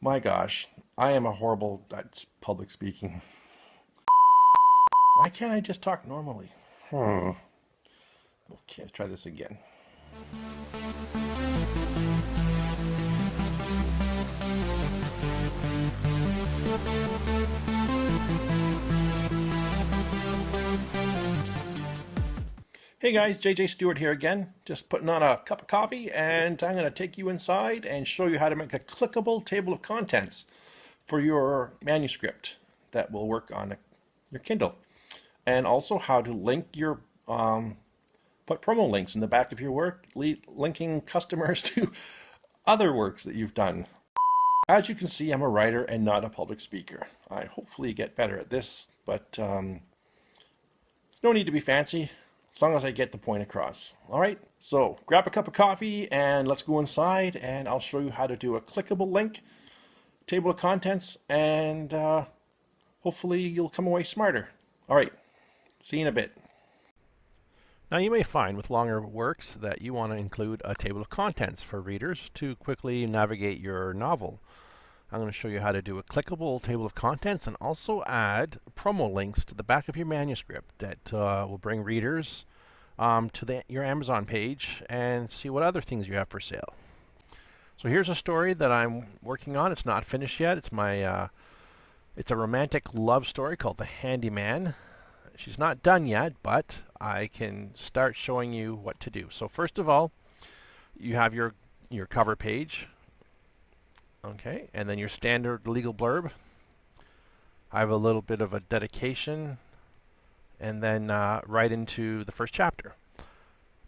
My gosh, I am a horrible at public speaking. Why can't I just talk normally? Okay, let's try this again. Hey guys, JJ Stuart here again. Just putting on a cup of coffee, and I'm going to take you inside and show you how to make a clickable table of contents for your manuscript that will work on your Kindle. And also how to link your, put promo links in the back of your work, linking customers to other works that you've done. As you can see, I'm a writer and not a public speaker. I hopefully get better at this, but there's no need to be fancy as long as I get the point across. All right, so grab a cup of coffee and let's go inside and I'll show you how to do a clickable link, table of contents, and hopefully you'll come away smarter. All right, see you in a bit. Now you may find with longer works that you want to include a table of contents for readers to quickly navigate your novel. I'm going to show you how to do a clickable table of contents and also add promo links to the back of your manuscript that will bring readers to your Amazon page and see what other things you have for sale. So here's a story that I'm working on. It's not finished yet. It's a romantic love story called The Handyman. She's not done yet, but I can start showing you what to do. So first of all, you have your cover page. Okay, and then your standard legal blurb. I have a little bit of a dedication, and then right into the first chapter.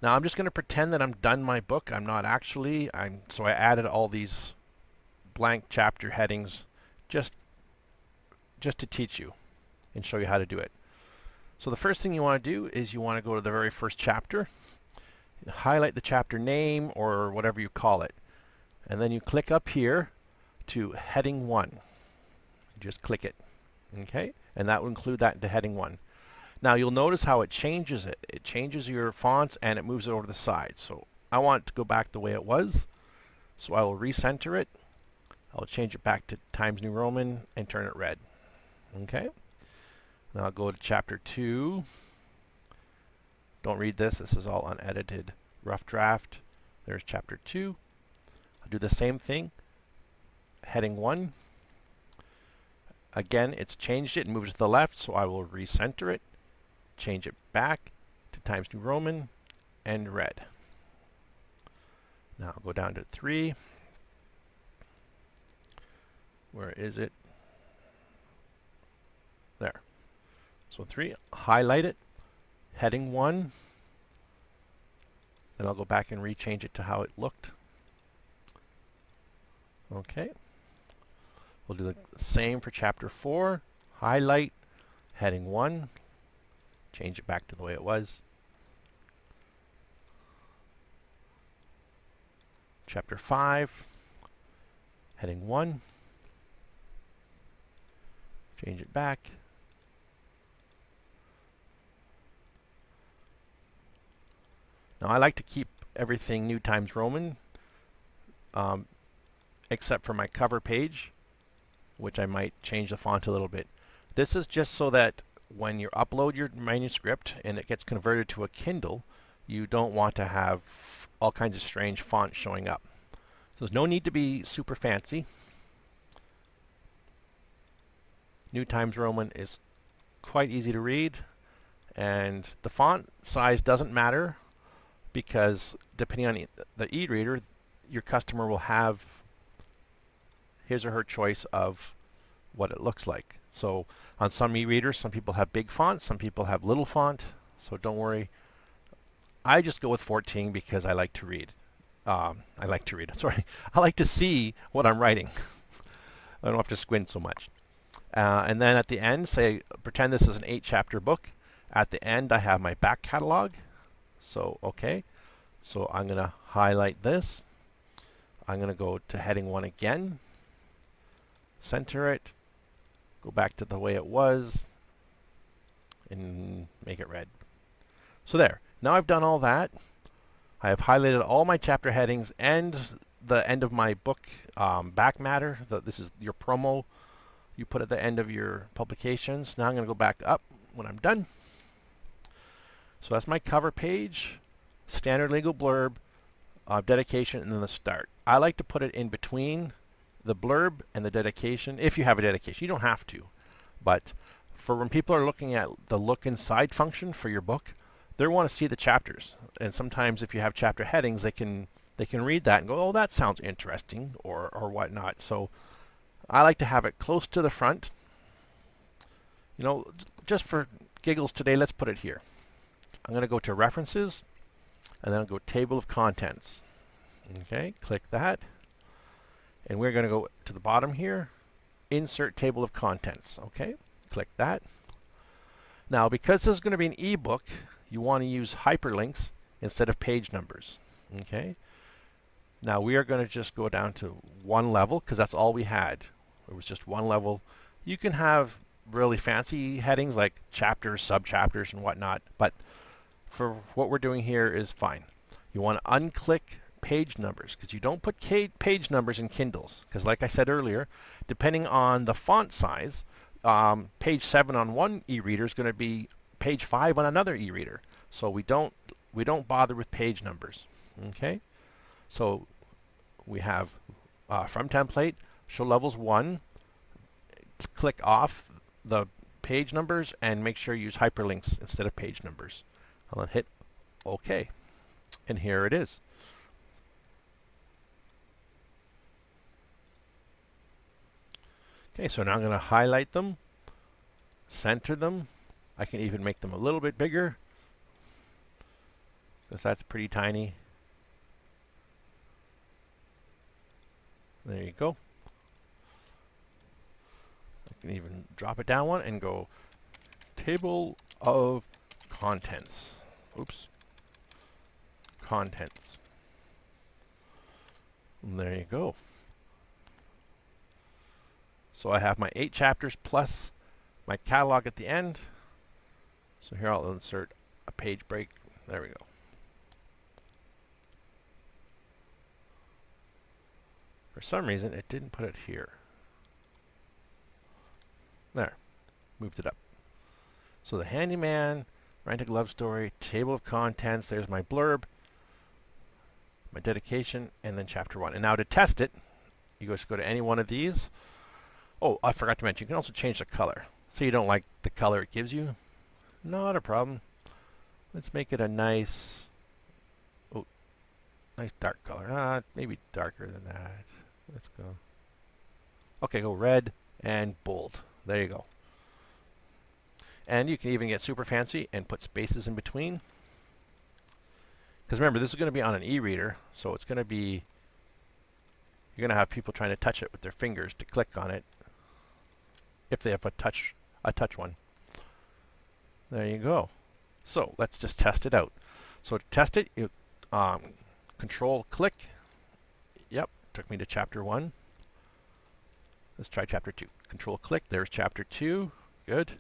Now I'm just going to pretend that I'm done my book. I'm not actually. So I added all these blank chapter headings just to teach you and show you how to do it. So the first thing you want to do is you want to go to the very first chapter, and highlight the chapter name or whatever you call it, and then you click up here to heading 1. Just click it, okay? And that will include that into heading 1. Now you'll notice how it changes it. It changes your fonts and it moves it over to the side. So I want it to go back the way it was. So I will recenter it. I'll change it back to Times New Roman and turn it red. Okay? Now I'll go to chapter 2. Don't read this. This is all unedited rough draft. There's chapter 2. I'll do the same thing. Heading 1. Again, it's changed it and moved to the left, so I will recenter it, change it back to Times New Roman and red. Now I'll go down to 3. Where is it? There. So 3, highlight it, heading 1. Then I'll go back and rechange it to how it looked. Okay. We'll do the same for chapter 4. Highlight, heading 1. Change it back to the way it was. Chapter 5. Heading 1. Change it back. Now I like to keep everything New Times Roman, except for my cover page, which I might change the font a little bit. This is just so that when you upload your manuscript and it gets converted to a Kindle, you don't want to have all kinds of strange fonts showing up. So there's no need to be super fancy. New Times Roman is quite easy to read, and the font size doesn't matter because depending on the e-reader, your customer will have his or her choice of what it looks like. So on some e-readers, some people have big font, some people have little font, so don't worry. I just go with 14 because I like to read. Sorry. I like to see what I'm writing. I don't have to squint so much. And then at the end, pretend this is an 8-chapter book. At the end, I have my back catalog. So, okay. So I'm going to highlight this. I'm going to go to heading 1 again. Center it, go back to the way it was, and make it red. So there. Now I've done all that. I have highlighted all my chapter headings and the end of my book back matter. This is your promo you put at the end of your publications. Now I'm going to go back up when I'm done. So that's my cover page, standard legal blurb, dedication, and then the start. I like to put it in between the blurb and the dedication, if you have a dedication. You don't have to, but for when people are looking at the look inside function for your book, they want to see the chapters. And sometimes if you have chapter headings, they can read that and go, oh, that sounds interesting, or whatnot. So I like to have it close to the front. You know, just for giggles today, let's put it here. I'm going to go to references, and then I'll go table of contents. Okay, click that. And we're going to go to the bottom here, insert table of contents. Okay, click that. Now, because this is going to be an ebook, you want to use hyperlinks instead of page numbers. Okay. Now we are going to just go down to one level because that's all we had. It was just one level. You can have really fancy headings like chapters, sub-chapters, and whatnot, but for what we're doing here is fine. You want to unclick page numbers because you don't put page numbers in Kindles because, like I said earlier, depending on the font size, page 7 on one e-reader is going to be page 5 on another e-reader. So we don't bother with page numbers. Okay, so we have from template, show levels 1. Click off the page numbers and make sure you use hyperlinks instead of page numbers. I'll then hit OK, and here it is. Okay, so now I'm going to highlight them, center them. I can even make them a little bit bigger because that's pretty tiny. There you go. I can even drop it down one and go table of contents. Oops. Contents. And there you go. So I have my 8 chapters plus my catalog at the end. So here I'll insert a page break. There we go. For some reason, it didn't put it here. There. Moved it up. So the handyman, romantic love story, table of contents, there's my blurb, my dedication, and then chapter 1. And now to test it, you just go to any one of these. Oh, I forgot to mention, you can also change the color. So you don't like the color it gives you. Not a problem. Let's make it a nice, nice dark color. Maybe darker than that. Let's go. Okay, go red and bold. There you go. And you can even get super fancy and put spaces in between. Because remember, this is going to be on an e-reader, so it's going to be, you're going to have people trying to touch it with their fingers to click on it if they have a touch one. There you go. So let's just test it out. So to test it, you control click. Yep, took me to chapter 1. Let's try chapter 2. Control click, there's chapter 2. Good.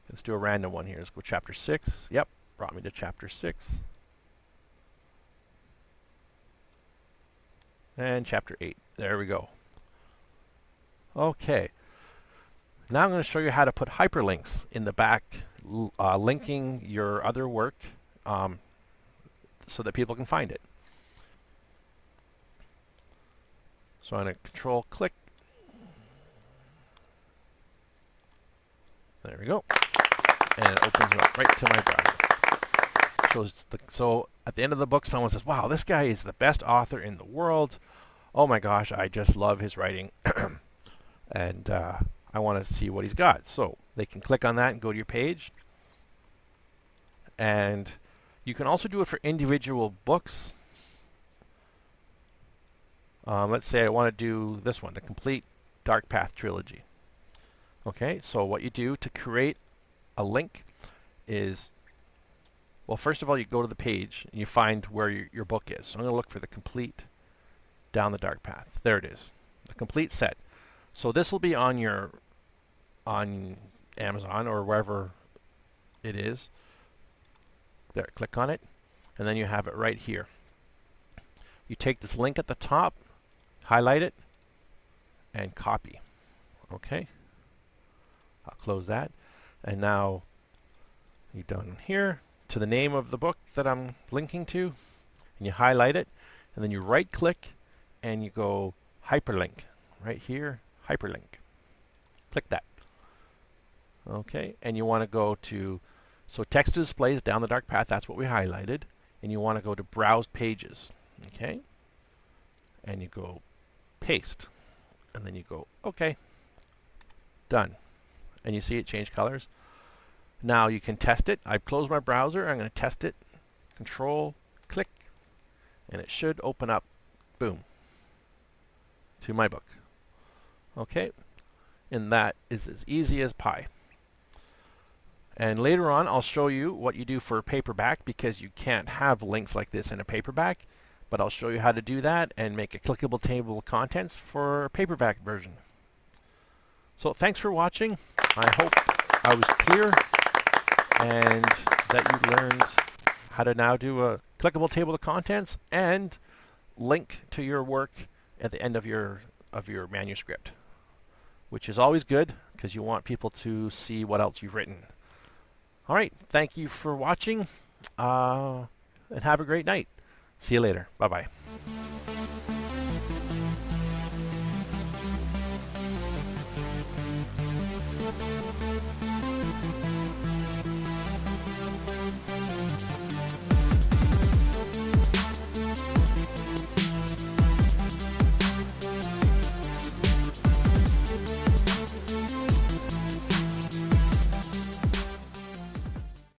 Let's do a random one here. Let's go chapter 6. Yep, brought me to chapter 6. And chapter 8. There we go. Okay. Now I'm going to show you how to put hyperlinks in the back, linking your other work so that people can find it. So I'm going to control click. There we go. And it opens up right to my browser. So at the end of the book, someone says, wow, this guy is the best author in the world. Oh my gosh, I just love his writing. And I want to see what he's got. So they can click on that and go to your page. And you can also do it for individual books. Let's say I want to do this one, the complete Dark Path trilogy. Okay, so what you do to create a link is, well, first of all, you go to the page and you find where your book is. So I'm going to look for the complete Down the Dark Path. There it is, the complete set. So this will be on Amazon or wherever it is. There, click on it, and then you have it right here. you take this link at the top, highlight it, and copy. Okay, I'll close that. And now you down here to the name of the book that I'm linking to, and you highlight it, and then you right click and you go hyperlink. Right here, hyperlink. Click that. Okay, and you want to go to, so text to displays down the dark path, that's what we highlighted, and you want to go to browse pages. Okay, and you go paste, and then you go OK, done, and you see it change colors. Now you can test it. I've closed my browser. I'm going to test it. Control click, and it should open up, boom, to my book. Okay, and that is as easy as pie. And later on I'll show you what you do for a paperback, because you can't have links like this in a paperback, but I'll show you how to do that and make a clickable table of contents for a paperback version. So thanks for watching. I hope I was clear and that you learned how to now do a clickable table of contents and link to your work at the end of your manuscript, which is always good because you want people to see what else you've written. All right, thank you for watching, and have a great night. See you later. Bye-bye.